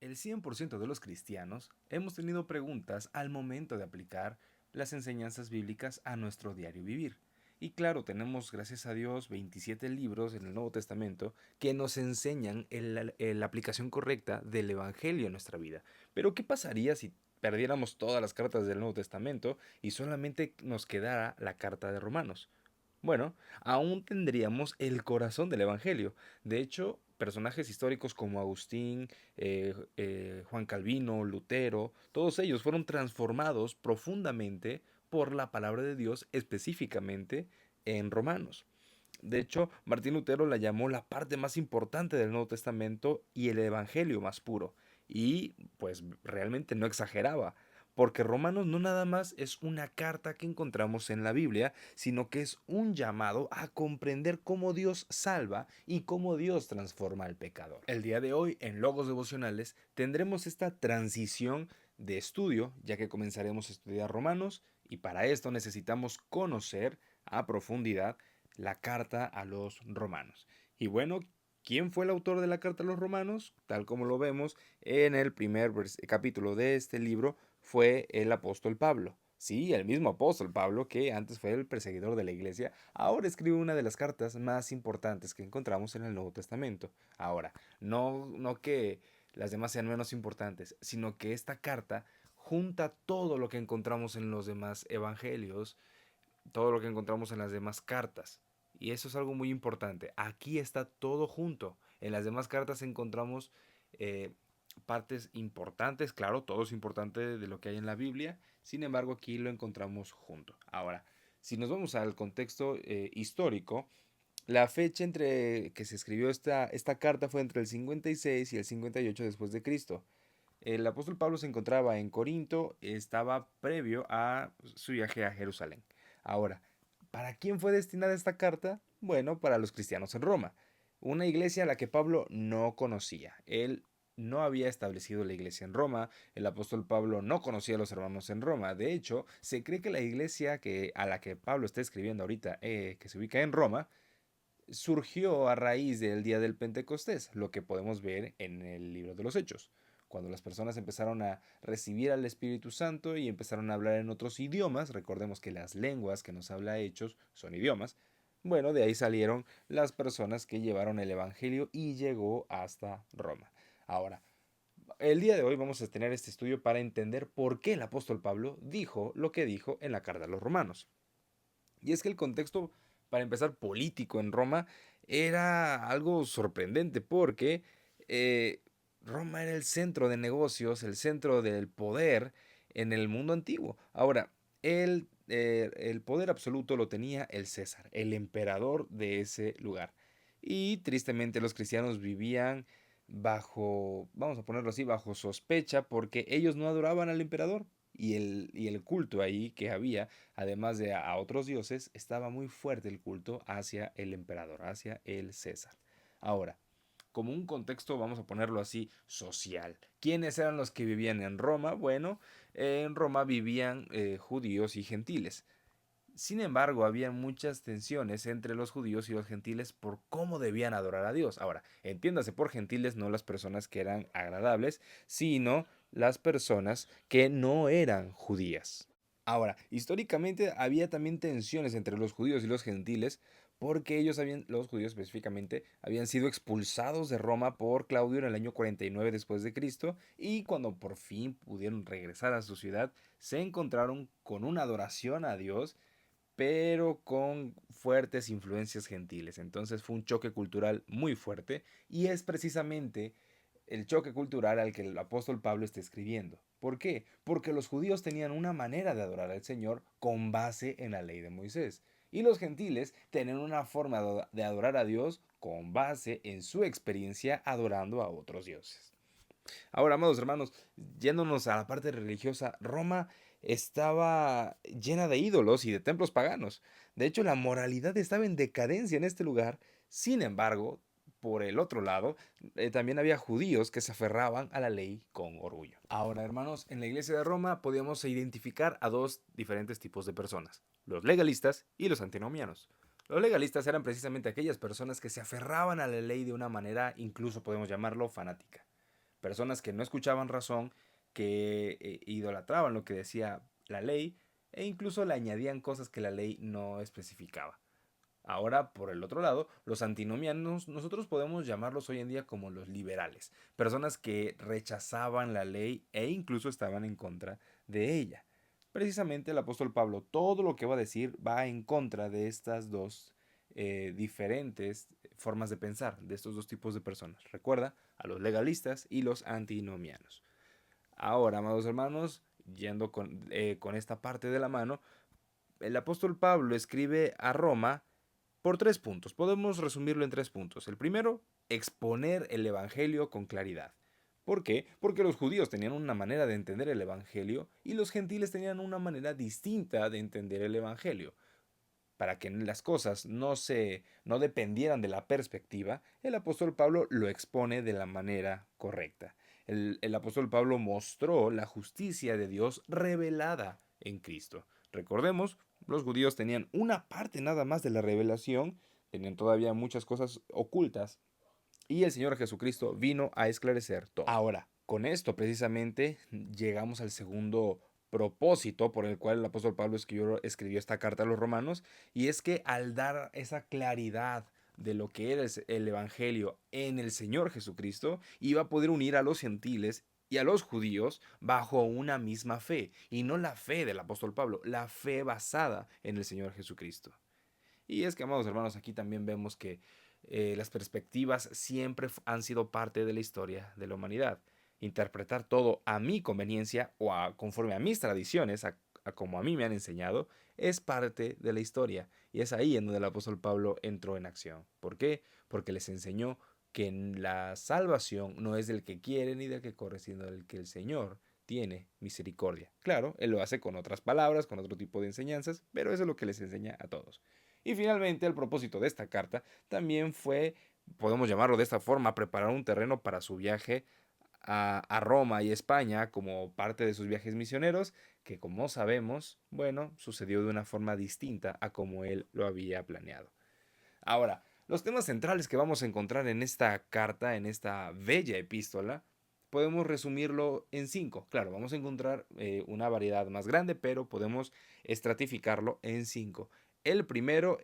El 100% de los cristianos hemos tenido preguntas al momento de aplicar las enseñanzas bíblicas a nuestro diario vivir. Y claro, tenemos, gracias a Dios, 27 libros en el Nuevo Testamento que nos enseñan la aplicación correcta del Evangelio en nuestra vida. Pero ¿qué pasaría si perdiéramos todas las cartas del Nuevo Testamento y solamente nos quedara la carta de Romanos? Bueno, aún tendríamos el corazón del Evangelio. De hecho, personajes históricos como Agustín, Juan Calvino, Lutero, todos ellos fueron transformados profundamente por la palabra de Dios, específicamente en Romanos. De hecho, Martín Lutero la llamó la parte más importante del Nuevo Testamento y el Evangelio más puro. Y pues realmente no exageraba, porque Romanos no nada más es una carta que encontramos en la Biblia, sino que es un llamado a comprender cómo Dios salva y cómo Dios transforma al pecador. El día de hoy, en Logos Devocionales, tendremos esta transición de estudio, ya que comenzaremos a estudiar Romanos, y para esto necesitamos conocer a profundidad la carta a los romanos. Y bueno, ¿quién fue el autor de la carta a los romanos? Tal como lo vemos en el primer capítulo de este libro, fue el apóstol Pablo. Sí, el mismo apóstol Pablo, que antes fue el perseguidor de la iglesia, ahora escribe una de las cartas más importantes que encontramos en el Nuevo Testamento. Ahora, no que las demás sean menos importantes, sino que esta carta junta todo lo que encontramos en los demás evangelios, todo lo que encontramos en las demás cartas. Y eso es algo muy importante. Aquí está todo junto. En las demás cartas encontramos eh, partes importantes, claro, todo es importante de lo que hay en la Biblia. Sin embargo, aquí lo encontramos junto. Ahora, si nos vamos al contexto histórico, la fecha entre que se escribió esta carta fue entre el 56 y el 58 después de Cristo. El apóstol Pablo se encontraba en Corinto, estaba previo a su viaje a Jerusalén. Ahora, ¿para quién fue destinada esta carta? Bueno, para los cristianos en Roma, una iglesia a la que Pablo no conocía. Él no había establecido la iglesia en Roma, el apóstol Pablo no conocía a los hermanos en Roma. De hecho, se cree que la iglesia a la que Pablo está escribiendo ahorita, que se ubica en Roma, surgió a raíz del día del Pentecostés, lo que podemos ver en el libro de los Hechos, cuando las personas empezaron a recibir al Espíritu Santo y empezaron a hablar en otros idiomas. Recordemos que las lenguas que nos habla Hechos son idiomas. Bueno, de ahí salieron las personas que llevaron el Evangelio y llegó hasta Roma. Ahora, el día de hoy vamos a tener este estudio para entender por qué el apóstol Pablo dijo lo que dijo en la carta a los romanos. Y es que el contexto, para empezar, político en Roma era algo sorprendente porque eh, Roma era el centro de negocios, el centro del poder en el mundo antiguo. Ahora, el poder absoluto lo tenía el César, el emperador de ese lugar. Y tristemente los cristianos vivían bajo, vamos a ponerlo así, bajo sospecha porque ellos no adoraban al emperador. Y el culto ahí que había, además de a otros dioses, estaba muy fuerte el culto hacia el emperador, hacia el César. Ahora, como un contexto, vamos a ponerlo así, social. ¿Quiénes eran los que vivían en Roma? Bueno, en Roma vivían judíos y gentiles. Sin embargo, había muchas tensiones entre los judíos y los gentiles por cómo debían adorar a Dios. Ahora, entiéndase por gentiles no las personas que eran agradables, sino las personas que no eran judías. Ahora, históricamente había también tensiones entre los judíos y los gentiles porque los judíos específicamente, habían sido expulsados de Roma por Claudio en el año 49 después de Cristo, y cuando por fin pudieron regresar a su ciudad, se encontraron con una adoración a Dios pero con fuertes influencias gentiles. Entonces fue un choque cultural muy fuerte y es precisamente el choque cultural al que el apóstol Pablo está escribiendo. ¿Por qué? Porque los judíos tenían una manera de adorar al Señor con base en la ley de Moisés y los gentiles tenían una forma de adorar a Dios con base en su experiencia adorando a otros dioses. Ahora, amados hermanos, yéndonos a la parte religiosa, Roma estaba llena de ídolos y de templos paganos. De hecho, la moralidad estaba en decadencia en este lugar. Sin embargo, por el otro lado, también había judíos que se aferraban a la ley con orgullo. Ahora, hermanos, en la iglesia de Roma podíamos identificar a dos diferentes tipos de personas, los legalistas y los antinomianos. Los legalistas eran precisamente aquellas personas que se aferraban a la ley de una manera, incluso podemos llamarlo fanática. personas que no escuchaban razón, que idolatraban lo que decía la ley e incluso le añadían cosas que la ley no especificaba. Ahora, por el otro lado, los antinomianos, nosotros podemos llamarlos hoy en día como los liberales, personas que rechazaban la ley e incluso estaban en contra de ella. Precisamente el apóstol Pablo, todo lo que va a decir va en contra de estas dos diferentes formas de pensar, de estos dos tipos de personas. Recuerda, a los legalistas y los antinomianos. Ahora, amados hermanos, yendo con esta parte de la mano, el apóstol Pablo escribe a Roma por 3 puntos. Podemos resumirlo en 3 puntos. El primero, exponer el Evangelio con claridad. ¿Por qué? Porque los judíos tenían una manera de entender el Evangelio y los gentiles tenían una manera distinta de entender el Evangelio. Para que las cosas no dependieran de la perspectiva, el apóstol Pablo lo expone de la manera correcta. El apóstol Pablo mostró la justicia de Dios revelada en Cristo. Recordemos, los judíos tenían una parte nada más de la revelación, tenían todavía muchas cosas ocultas, y el Señor Jesucristo vino a esclarecer todo. Ahora, con esto precisamente llegamos al segundo propósito por el cual el apóstol Pablo escribió esta carta a los romanos, y es que al dar esa claridad de lo que era el Evangelio en el Señor Jesucristo, iba a poder unir a los gentiles y a los judíos bajo una misma fe, y no la fe del apóstol Pablo, la fe basada en el Señor Jesucristo. Y es que, amados hermanos, aquí también vemos que las perspectivas siempre han sido parte de la historia de la humanidad. Interpretar todo a mi conveniencia o conforme a mis tradiciones, a como a mí me han enseñado, es parte de la historia. Y es ahí en donde el apóstol Pablo entró en acción. ¿Por qué? Porque les enseñó que la salvación no es del que quiere ni del que corre, sino del que el Señor tiene misericordia. Claro, él lo hace con otras palabras, con otro tipo de enseñanzas, pero eso es lo que les enseña a todos. Y finalmente, el propósito de esta carta también fue, podemos llamarlo de esta forma, preparar un terreno para su viaje a Roma y España como parte de sus viajes misioneros, que como sabemos, bueno, sucedió de una forma distinta a como él lo había planeado. Ahora, los temas centrales que vamos a encontrar en esta carta, en esta bella epístola, podemos resumirlo en 5. Claro, vamos a encontrar una variedad más grande, pero podemos estratificarlo en 5. El primero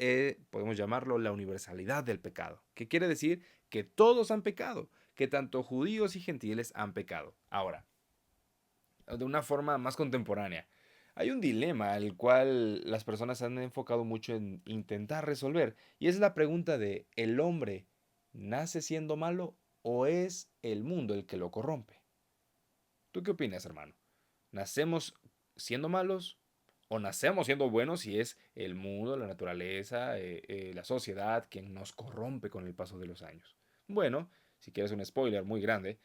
podemos llamarlo la universalidad del pecado, que quiere decir que todos han pecado, que tanto judíos y gentiles han pecado. Ahora, de una forma más contemporánea, hay un dilema al cual las personas han enfocado mucho en intentar resolver, y es la pregunta de ¿el hombre nace siendo malo o es el mundo el que lo corrompe? ¿Tú qué opinas, hermano? ¿Nacemos siendo malos o nacemos siendo buenos si es el mundo, la naturaleza, la sociedad quien nos corrompe con el paso de los años? Bueno, si quieres un spoiler muy grande,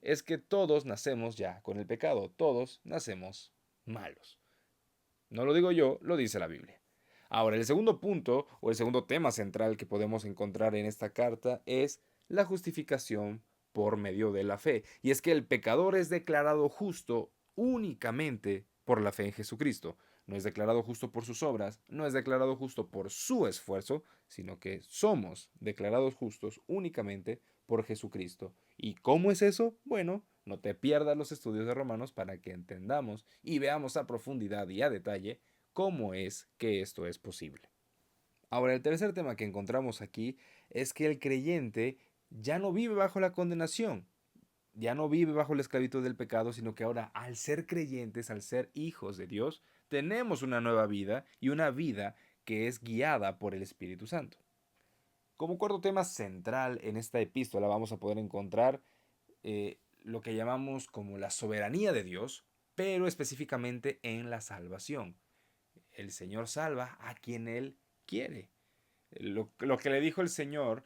es que todos nacemos ya con el pecado, todos nacemos malos. No lo digo yo, lo dice la Biblia. Ahora, el segundo punto o el segundo tema central que podemos encontrar en esta carta es la justificación por medio de la fe. Y es que el pecador es declarado justo únicamente por la fe en Jesucristo. No es declarado justo por sus obras, no es declarado justo por su esfuerzo, sino que somos declarados justos únicamente por Jesucristo. ¿Y cómo es eso? Bueno, no te pierdas los estudios de Romanos para que entendamos y veamos a profundidad y a detalle cómo es que esto es posible. Ahora, el tercer tema que encontramos aquí es que el creyente ya no vive bajo la condenación, ya no vive bajo la esclavitud del pecado, sino que ahora al ser creyentes, al ser hijos de Dios, tenemos una nueva vida y una vida que es guiada por el Espíritu Santo. Como cuarto tema central en esta epístola vamos a poder encontrar lo que llamamos como la soberanía de Dios, pero específicamente en la salvación. El Señor salva a quien Él quiere. Lo que le dijo el Señor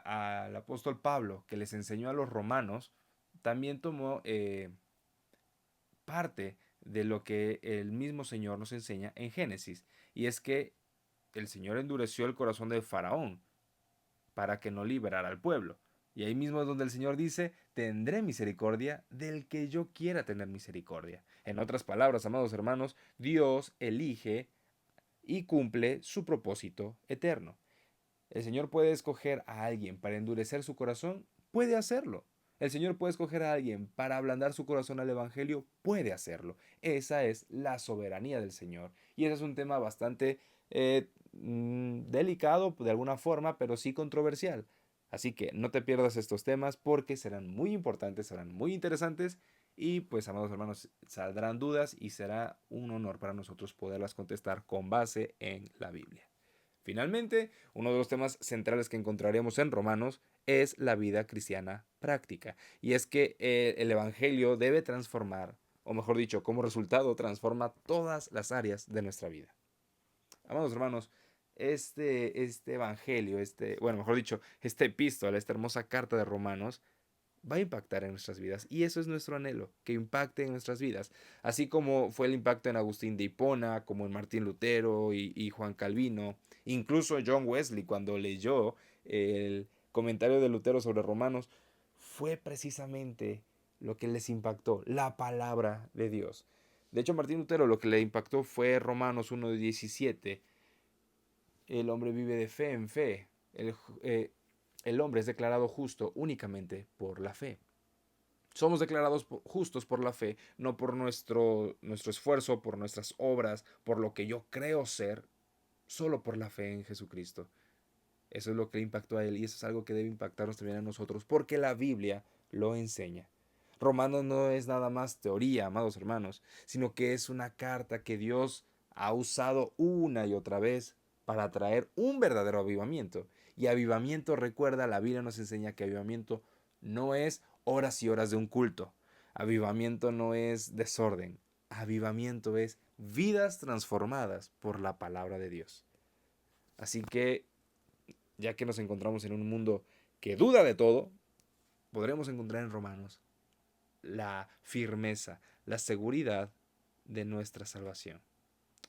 al apóstol Pablo, que les enseñó a los romanos, también tomó parte de lo que el mismo Señor nos enseña en Génesis. Y es que el Señor endureció el corazón de Faraón para que no liberara al pueblo. Y ahí mismo es donde el Señor dice, tendré misericordia del que yo quiera tener misericordia. En otras palabras, amados hermanos, Dios elige y cumple su propósito eterno. El Señor puede escoger a alguien para endurecer su corazón, puede hacerlo. el Señor puede escoger a alguien para ablandar su corazón al Evangelio, puede hacerlo. Esa es la soberanía del Señor. Y ese es un tema bastante delicado de alguna forma, pero sí controversial. Así que no te pierdas estos temas porque serán muy importantes, serán muy interesantes y pues, amados hermanos, saldrán dudas y será un honor para nosotros poderlas contestar con base en la Biblia. Finalmente, uno de los temas centrales que encontraremos en Romanos es la vida cristiana práctica. Y es que el Evangelio debe transformar, o mejor dicho, como resultado, transforma todas las áreas de nuestra vida. Amados hermanos, este Evangelio, bueno, mejor dicho, esta epístola, esta hermosa carta de Romanos, va a impactar en nuestras vidas. Y eso es nuestro anhelo, que impacte en nuestras vidas. Así como fue el impacto en Agustín de Hipona, como en Martín Lutero y Juan Calvino. Incluso John Wesley, cuando leyó el comentario de Lutero sobre Romanos, fue precisamente lo que les impactó, la palabra de Dios. De hecho, Martín Lutero lo que le impactó fue Romanos 1:17. El hombre vive de fe en fe. El hombre es declarado justo únicamente por la fe. Somos declarados justos por la fe, no por nuestro esfuerzo, por nuestras obras, por lo que yo creo ser, solo por la fe en Jesucristo. Eso es lo que le impactó a él y eso es algo que debe impactarnos también a nosotros, porque la Biblia lo enseña. Romanos no es nada más teoría, amados hermanos, sino que es una carta que Dios ha usado una y otra vez para traer un verdadero avivamiento. Y avivamiento, recuerda, la Biblia nos enseña que avivamiento no es horas y horas de un culto. Avivamiento no es desorden. Avivamiento es vidas transformadas por la palabra de Dios. Así que, ya que nos encontramos en un mundo que duda de todo, podremos encontrar en Romanos la firmeza, la seguridad de nuestra salvación.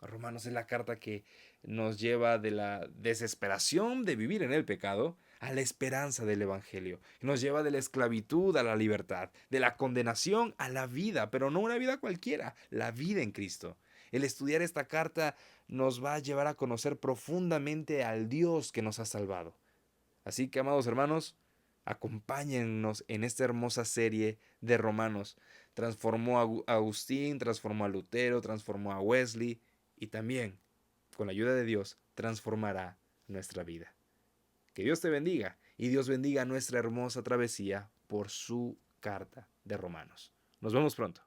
Romanos es la carta que nos lleva de la desesperación de vivir en el pecado a la esperanza del Evangelio. Nos lleva de la esclavitud a la libertad, de la condenación a la vida, pero no una vida cualquiera, la vida en Cristo. El estudiar esta carta nos va a llevar a conocer profundamente al Dios que nos ha salvado. Así que, amados hermanos, acompáñennos en esta hermosa serie de Romanos. Transformó a Agustín, transformó a Lutero, transformó a Wesley y también, con la ayuda de Dios, transformará nuestra vida. Que Dios te bendiga y Dios bendiga nuestra hermosa travesía por su carta de Romanos. Nos vemos pronto.